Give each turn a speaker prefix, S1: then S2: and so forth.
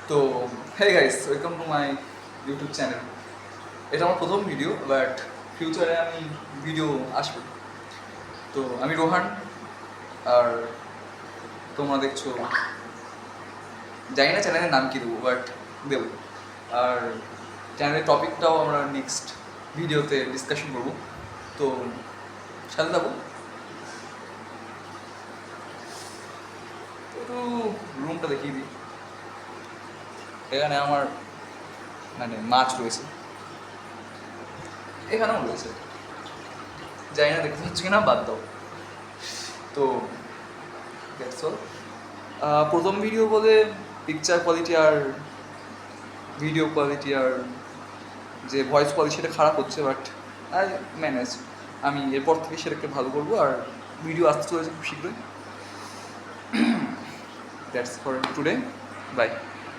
S1: তো hey guys, welcome to my YouTube channel. এটা আমার প্রথম ভিডিও, বাট ফিউচারে আমি ভিডিও আসবে। তো আমি রোহান, আর তোমরা দেখছো, জানি না চ্যানেলের নাম কী দেবো, বাট দেবো। আর চ্যানেলের টপিকটাও আমরা নেক্সট ভিডিওতে ডিসকাশন করবো। তো সাথে থাকো। একটু রুমটা দেখিয়ে দিই। এখানে আমার মানে মাছ রয়েছে, এখানেও রয়েছে, জানি না দেখতে পাচ্ছি কিনা, বাদ দাও। তো দ্যাটস অল। প্রথম ভিডিও বলে পিকচার কোয়ালিটি আর ভিডিও কোয়ালিটি আর যে ভয়েস কোয়ালিটি সেটা খারাপ হচ্ছে, বাট আই ম্যানেজ। আমি এরপর থেকে সেটাকে ভালো করবো, আর ভিডিও আসতে চলেছে খুব শীঘ্রই। That's for today, by.